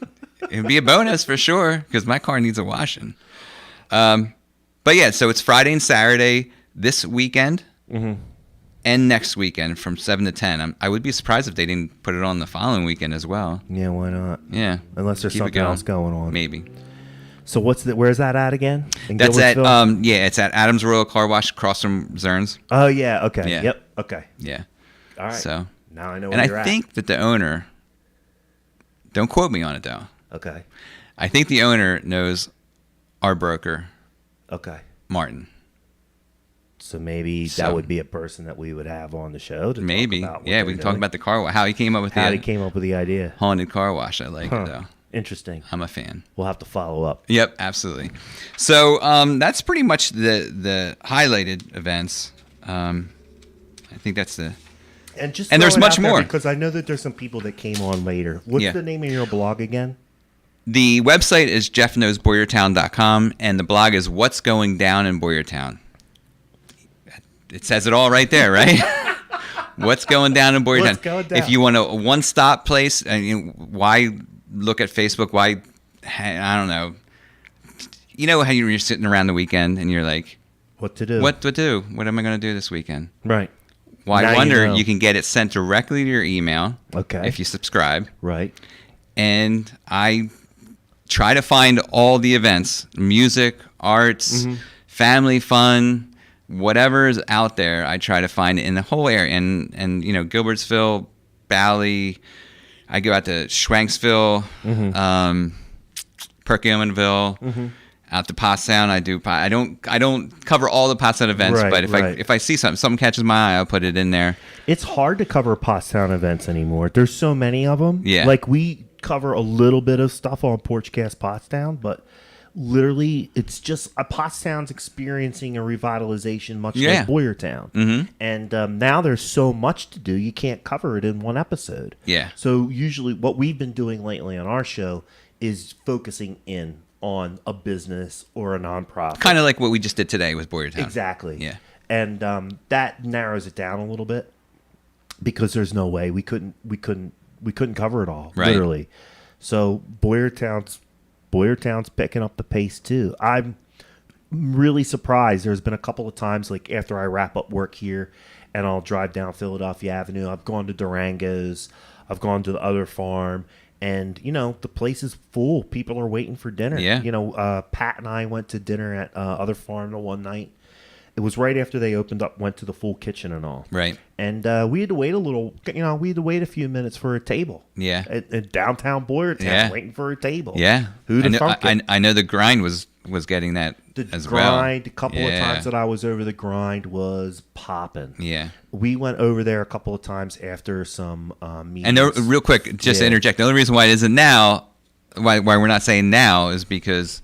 a bonus for sure because my car needs a washing. But yeah, so it's Friday and Saturday this weekend and next weekend from 7 to 10. I would be surprised if they didn't put it on the following weekend as well. Yeah, why not? Yeah, Unless there's Keep it something else going on. Maybe. So where's that at again? In That's at Gilbertsville? it's at Adams Royal Car Wash across from Zern's. Oh yeah. Okay. Yeah. Yep. Okay. Yeah. All right. So now I know and where you're I at. think that the owner. Don't quote me on it though. Okay. I think the owner knows our broker, Okay. Martin. So maybe So- that would be a person that we would have on the show to Maybe. talk about what Yeah, they're we can talk doing. about the car wash. How he came up with how the he came up with the idea. haunted car wash. I like it though. Interesting. I'm a fan. We'll have to follow up. Yep, absolutely. So that's pretty much the highlighted events. I think that's the. And just And there's throw it much out there more. because I know that there's some people that came on later. What's Yeah. the name of your blog again? The website is jeffknowsboyertown.com, and the blog is What's Going Down in Boyertown. It says it all right there, right? What's going down in Boyertown? What's going down? If you want a one-stop place, why look at Facebook? Why, I don't know. You know how you're sitting around the weekend and you're like, What to do? what to do? What am I going to do this weekend? Right. Why Now you wonder? know. You can get it sent directly to your email. Okay. If you subscribe. Right. And I try to find all the events, music, arts, family fun, whatever is out there. I try to find it in the whole area. And Gilbertsville, Bally. I go out to Schwanksville, Perkiomenville, out to Pottstown. I don't cover all the Pottstown events, Right, but right. if I see something catches my eye, I'll put it in there. It's hard to cover Pottstown events anymore. There's so many of them. Yeah. Like we cover a little bit of stuff on Porchcast Pottstown, but literally it's just Pottstown's experiencing a revitalization much Yeah. like Boyertown. And now there's so much to do, you can't cover it in one episode. Yeah. So usually what we've been doing lately on our show is focusing in on a business or a nonprofit. Kind of like what we just did today with Boyertown. Exactly. Yeah. And that narrows it down a little bit because there's no way we couldn't cover it all, Right. literally. So Boyertown's picking up the pace too. I'm really surprised. There's been a couple of times like after I wrap up work here and I'll drive down Philadelphia Avenue. I've gone to Durango's. I've gone to the other farm. And, the place is full. People are waiting for dinner. Yeah. Pat and I went to dinner at other farm the one night. It was right after they opened up, went to the full kitchen and all. Right. And we had to wait a little, we had to wait a few minutes for a table. Yeah. At downtown Boyertown, waiting for a table. Yeah. Who'd have thunk it? I know the grind was getting that as well. A couple of times that I was over, the grind was popping. Yeah. We went over there a couple of times after some meetings. And real quick, just to interject, the only reason why it isn't now, why we're not saying now, is because,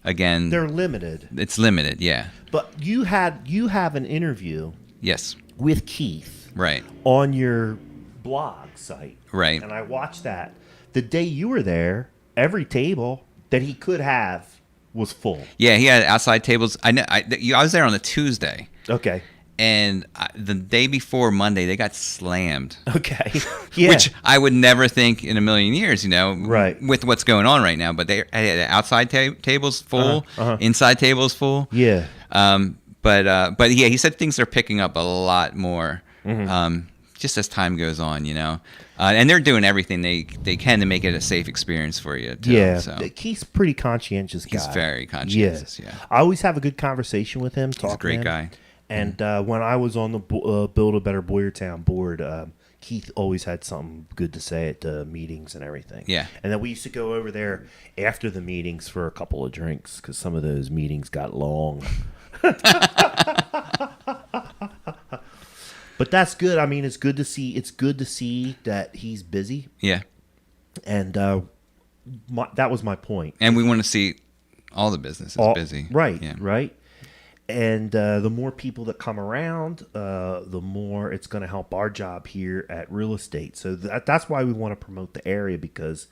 again, they're limited. It's limited, yeah. But you have an interview. Yes. With Keith. Right. On your blog site. Right. And I watched that. The day you were there, every table that he could have was full. Yeah, he had outside tables. I know. I was there on a Tuesday. Okay. And the day before Monday, they got slammed. Okay. Yeah. Which I would never think in a million years, Right. with what's going on right now. But they had outside tables full, inside tables full. Yeah. But yeah, he said things are picking up a lot more, just as time goes on, and they're doing everything they can to make it a safe experience for you. Too, yeah. so. He's a pretty conscientious guy. He's very conscientious. Yeah. I always have a good conversation with him. He's a great guy. And when I was on the Build a Better Boyertown board, Keith always had something good to say at the meetings and everything. Yeah. And then we used to go over there after the meetings for a couple of drinks because some of those meetings got long. But that's good. I mean, it's good to see. It's good to see that he's busy. Yeah. And that was my point. And we want to see all the businesses busy. Right. Yeah. Right. And the more people that come around, the more it's going to help our job here at real estate. So that's why we want to promote the area, because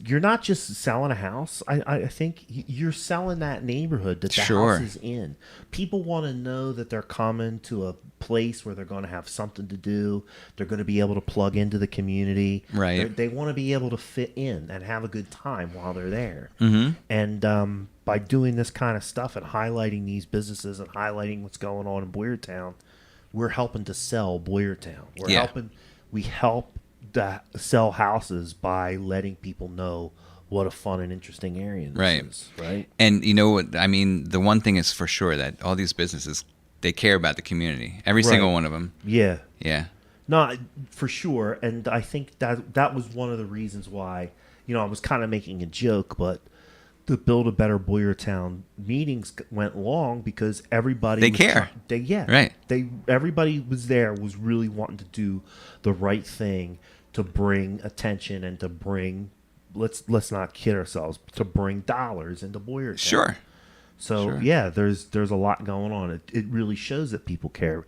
you're not just selling a house. I think you're selling that neighborhood that the house is in. People want to know that they're coming to a place where they're going to have something to do. They're going to be able to plug into the community. Right. They want to be able to fit in and have a good time while they're there. Mm-hmm. And by doing this kind of stuff and highlighting these businesses and highlighting what's going on in Boyertown, we're helping to sell Boyertown. We help sell houses by letting people know what a fun and interesting area this is. Right. And you know what? I mean, the one thing is for sure that all these businesses, they care about the community. Every single one of them. Yeah. Yeah. No, for sure. And I think that was one of the reasons why, I was kind of making a joke, but the Build a Better Boyertown meetings went long because everybody care. Right. Everybody was really wanting to do the right thing to bring attention and to bring, let's not kid ourselves, to bring dollars into Boyertown. Sure. So yeah, there's a lot going on. It really shows that people care.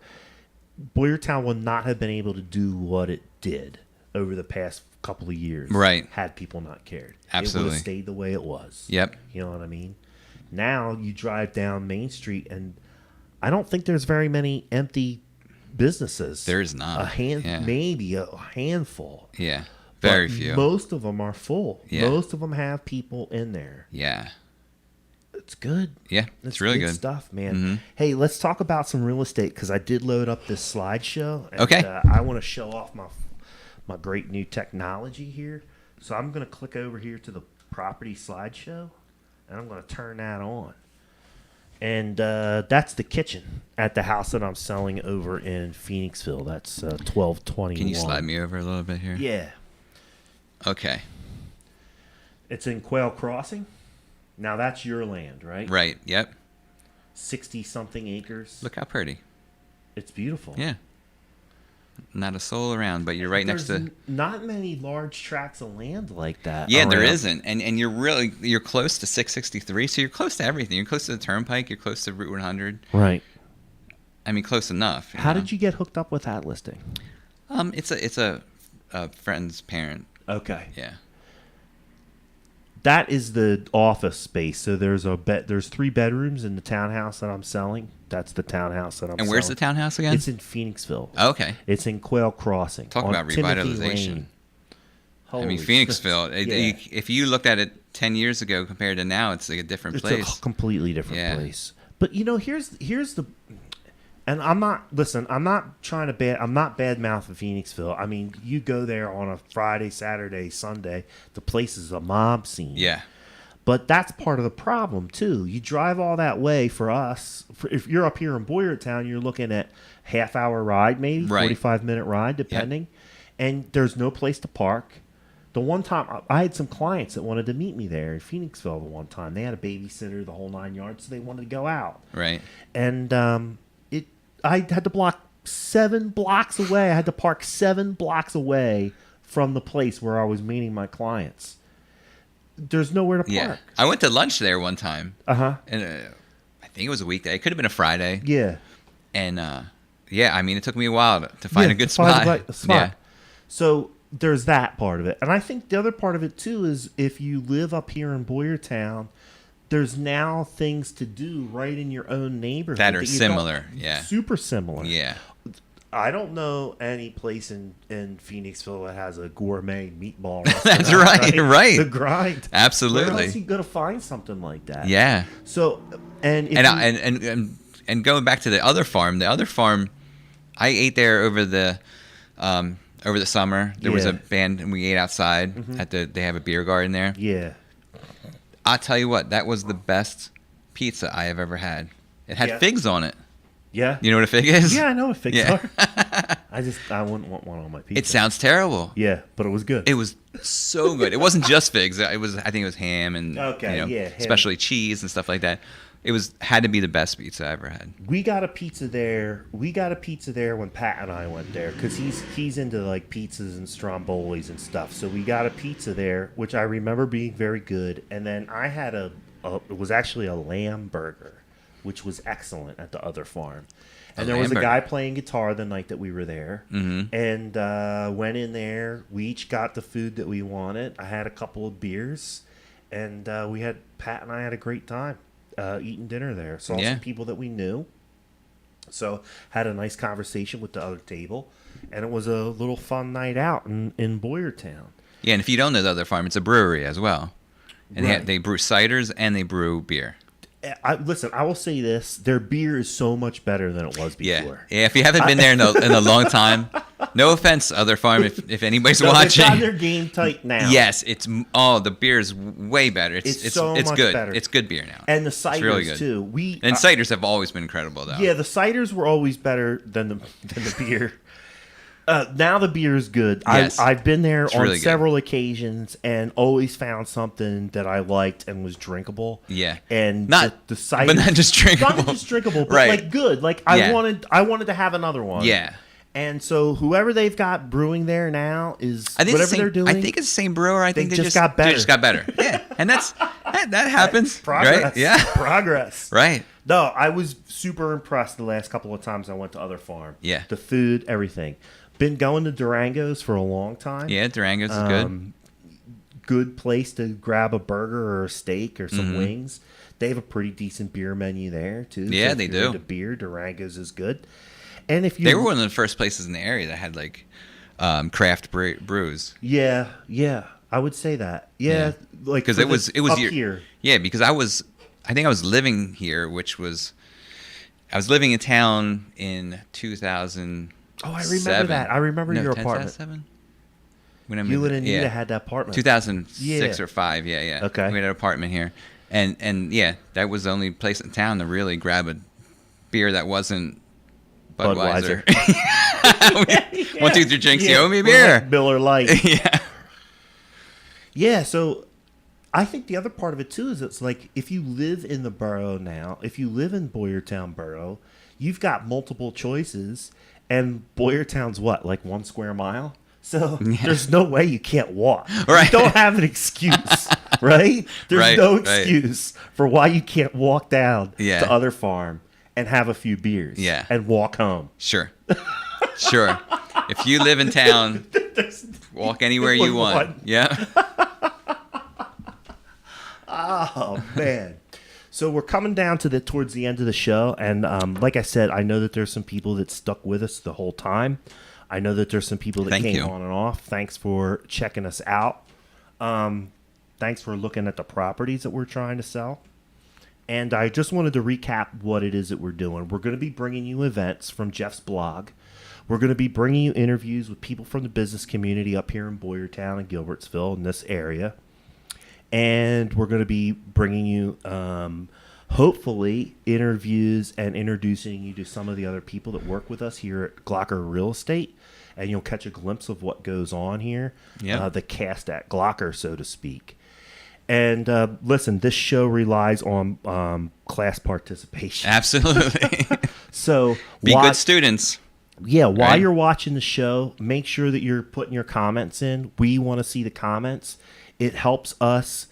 Boyertown would not have been able to do what it did over the past couple of years, right, had people not cared. Absolutely. It would have stayed the way it was. Yep. You know what I mean? Now you drive down Main Street and I don't think there's very many empty businesses. There's not. Maybe a handful. Yeah. Very few. Most of them are full. Yeah. Most of them have people in there. Yeah. It's good. Yeah, it's really good stuff, man. Mm-hmm. Hey, let's talk about some real estate because I did load up this slideshow. And, okay. I want to show off my great new technology here. So I'm going to click over here to the property slideshow, and I'm going to turn that on. And that's the kitchen at the house that I'm selling over in Phoenixville. That's 1221. Can you slide me over a little bit here? Yeah. Okay. It's in Quail Crossing. Now that's your land, right? Right. Yep. 60-something acres. Look how pretty. It's beautiful. Yeah. Not a soul around, but you're right next to. Not many large tracts of land like that. Yeah, there isn't, and you're close to 663, so you're close to everything. You're close to the Turnpike. You're close to Route 100. Right. I mean, close enough. How did you get hooked up with that listing? It's a friend's parent. Okay. Yeah. That is the office space. So there's 3 bedrooms in the townhouse that I'm selling. That's the townhouse that I'm selling. And where's the townhouse again? It's in Phoenixville. Oh, okay. It's in Quail Crossing. Talk about revitalization. I mean, Phoenixville. If you looked at it 10 years ago compared to now, it's like a different place. It's a completely different place. But here's the. And I'm not trying to I'm not bad mouthing Phoenixville. I mean, you go there on a Friday, Saturday, Sunday, the place is a mob scene. Yeah. But that's part of the problem too. You drive all that way for us. If you're up here in Boyertown, you're looking at half-hour ride, maybe Right. 45-minute ride, depending. And there's no place to park. The one time I had some clients that wanted to meet me there in Phoenixville. The one time they had a babysitter, the whole 9 yards, so they wanted to go out. Right. And I had to block 7 blocks away. I had to park 7 blocks away from the place where I was meeting my clients. There's nowhere to park. Yeah. I went to lunch there one time. Uh-huh. And I think it was a weekday. It could have been a Friday. Yeah. And yeah, I mean, it took me a while to find a good to find spot. the right spot. Yeah. So there's that part of it. And I think the other part of it, too, is if you live up here in Boyertown, there's now things to do right in your own neighborhood. That are you similar. don't- Yeah. Super similar. Yeah. I don't know any place in Phoenixville that has a gourmet meatball restaurant. That's right. The grind. Absolutely. Where else you going to find something like that? Yeah. So, and if And going back to the other farm, I ate there over the summer. There was Yeah. a band, and we ate outside at they have a beer garden there. yeah. I'll tell you what, that was the best pizza I have ever had. It had Yeah. figs on it. Yeah. You know what a fig is? Yeah, I know what figs Yeah. are. I wouldn't want one on my pizza. It sounds terrible. Yeah, but it was good. It was so good. It wasn't just figs. I think it was ham and Okay, yeah, ham. especially cheese and stuff like that. It had to be the best pizza I ever had. We got a pizza there. When Pat and I went there because he's into like pizzas and strombolis and stuff. So we got a pizza there, which I remember being very good. And then I had it was actually a lamb burger, which was excellent at the other farm. And there was a guy playing guitar the night that we were there. Mm-hmm. And went in there. We each got the food that we wanted. I had a couple of beers, and Pat and I had a great time. Eating dinner there. Saw some people that we knew. So had a nice conversation with the other table. And it was a little fun night out in Boyertown. Yeah, and if you don't know the other farm, it's a brewery as well. And Right. they brew ciders and they brew beer. Listen, I will say this. Their beer is so much better than it was before. Yeah, if you haven't been there in a long time, no offense, other farm, if anybody's No, watching. they've got their game tight now. Yes, the beer is way better. It's so much good. better. It's good beer now. And the ciders, really good. too. And ciders have always been incredible, though. Yeah, the ciders were always better than the beer. Now the beer is good. Yes. I've been there on really good. several occasions and always found something that I liked and was drinkable. Yeah. And Not the ciders, but not just drinkable. not just drinkable, but Right. like good. Like Yeah. I wanted to have another one. Yeah. And so whoever they've got brewing there now is I think whatever they're doing. I think it's the same brewer. I think they just got better. They just got better. Yeah, and that happens. Progress. Right? Yeah. Progress. Right. No, I was super impressed the last couple of times I went to other farm. Yeah. The food, everything. Been going to Durango's for a long time. Yeah, Durango's is good. Good place to grab a burger or a steak or Mm-hmm. some wings. They have a pretty decent beer menu there too. Yeah, if they you're do. into beer, Durango's is good. And if you They were one of the first places in the area that had like craft brews. Yeah, I would say that. Yeah, like Because for it was up your, here. Yeah, because I think I was living here, I was living in town in 2000. Oh, I remember that. I remember your apartment. 2007? When I You moved and Anita had that apartment. 2006 Yeah. or 5, yeah. Okay. We had an apartment here. And yeah, that was the only place in town to really grab a beer that wasn't Budweiser. 1, 2, 3 drinks, you owe me a beer. Like Miller Lite. Yeah. Yeah, so I think the other part of it too is it's like if you live in the borough now, if you live in Boyertown borough, you've got multiple choices, and Boyertown's what, like 1 square mile? So there's no way you can't walk. Right. You don't have an excuse, right? There's Right, no right. excuse for why you can't walk down Yeah. to other farm and have a few beers Yeah. and walk home. Sure. If you live in town, walk anywhere you want. Yeah. Oh man! So we're coming down to towards the end of the show, and like I said, I know that there's some people that stuck with us the whole time. I know that there's some people that Thank came you. on and off. Thanks for checking us out. Thanks for looking at the properties that we're trying to sell. And I just wanted to recap what it is that we're doing. We're going to be bringing you events from Jeff's blog. We're going to be bringing you interviews with people from the business community up here in Boyertown and Gilbertsville in this area. And we're going to be bringing you, hopefully, interviews and introducing you to some of the other people that work with us here at Glocker Real Estate. And you'll catch a glimpse of what goes on here. Yep. The Cast At Glocker, so to speak. And listen, this show relies on class participation. Absolutely. So Be good students. Yeah, while Right. you're watching the show, make sure that you're putting your comments in. We want to see the comments. It helps us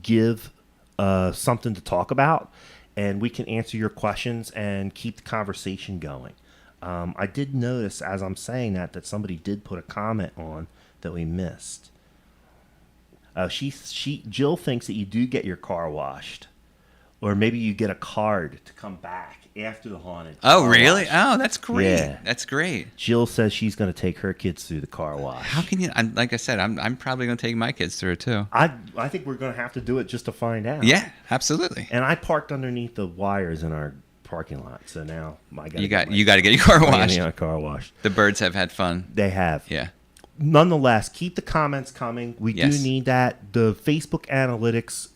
give something to talk about, and we can answer your questions and keep the conversation going. I did notice as I'm saying that somebody did put a comment on that we missed. Jill thinks that you do get your car washed, or maybe you get a card to come back after the haunted. Oh, really? Oh, that's great. Yeah. That's great. Jill says she's going to take her kids through the car wash. How can you? Like I said, I'm probably going to take my kids through it too. I think we're going to have to do it just to find out. Yeah, absolutely. And I parked underneath the wires in our parking lot, so now I got You got to get your car washed. a car wash. The birds have had fun. They have. Yeah. Nonetheless, keep the comments coming. We Yes. do need that. The Facebook analytics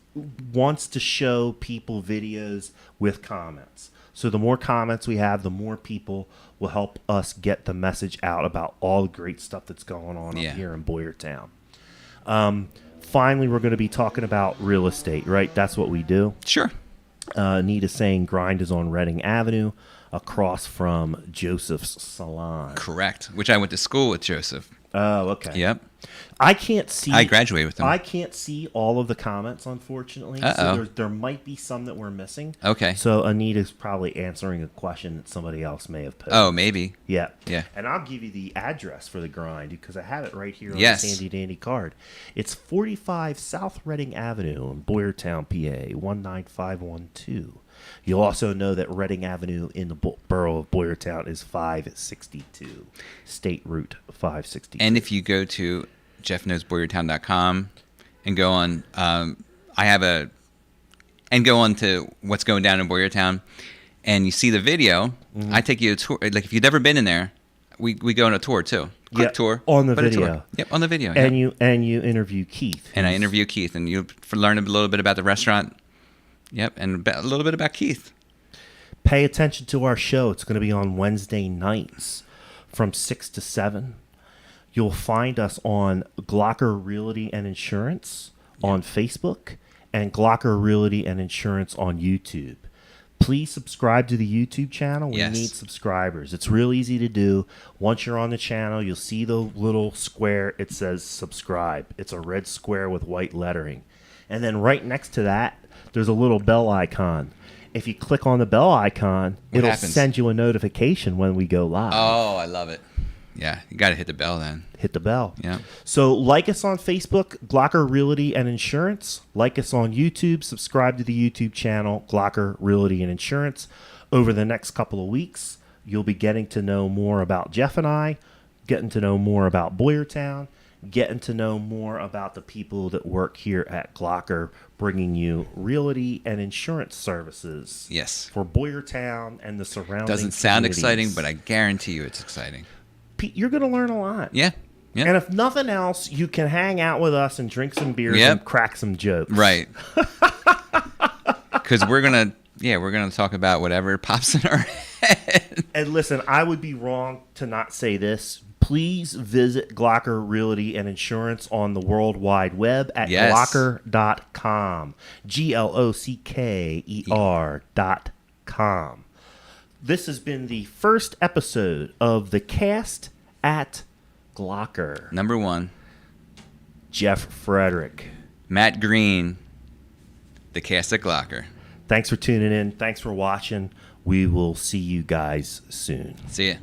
wants to show people videos with comments. So the more comments we have, the more people will help us get the message out about all the great stuff that's going on Yeah. up here in Boyertown. Finally, we're going to be talking about real estate, right? That's what we do. Sure. Anita's saying Grind is on Reading Avenue across from Joseph's Salon. Correct. Which I went to school with Joseph. Oh, okay. Yep. I can't see. I graduated with him. I can't see all of the comments, unfortunately. Uh-oh. So there might be some that we're missing. Okay. So Anita's probably answering a question that somebody else may have posed. Oh, maybe. Yeah. Yeah. And I'll give you the address for the Grind because I have it right here on Yes. the Sandy Dandy card. It's 45 South Reading Avenue in Boyertown, PA, 19512. You'll also know that Reading Avenue in the borough of Boyertown is 562, State Route 562. And if you go to jeffknowsboyertown.com and go on, go on to what's going down in Boyertown, and you see the video, I take you a tour. Like if you've never been in there, we go on a tour too. Quick tour on the but a tour. video. Yep, on the video. And yep. you interview Keith. And I interview Keith, and you learn a little bit about the restaurant. Yep, and a little bit about Keith. Pay attention to our show. It's going to be on Wednesday nights from 6 to 7. You'll find us on Glocker Realty and Insurance on Facebook and Glocker Realty and Insurance on YouTube. Please subscribe to the YouTube channel. We Yes. need subscribers. It's real easy to do. Once you're on the channel, you'll see the little square. It says subscribe. It's a red square with white lettering. And then right next to that, there's a little bell icon. If you click on the bell icon, it'll happens? send you a notification when we go live. Oh, I love it. Yeah, you got to hit the bell then. Hit the bell. Yeah. So like us on Facebook, Glocker Realty and Insurance. Like us on YouTube. Subscribe to the YouTube channel, Glocker Realty and Insurance. Over the next couple of weeks, you'll be getting to know more about Jeff and I, getting to know more about Boyertown, getting to know more about the people that work here at Glocker, bringing you realty and insurance services. Yes. For Boyertown and the surrounding Doesn't sound communities. exciting, but I guarantee you it's exciting. Pete, you're going to learn a lot. Yeah. Yeah. And if nothing else, you can hang out with us and drink some beers Yep. and crack some jokes. Right. Because we're gonna talk about whatever pops in our head. And listen, I would be wrong to not say this. Please visit Glocker Realty and Insurance on the World Wide Web at Yes. glocker.com. GLOCKER.com. This has been the first episode of the Cast at Glocker. Number 1, Jeff Frederick. Matt Green, the Cast At Glocker. Thanks for tuning in. Thanks for watching. We will see you guys soon. See ya.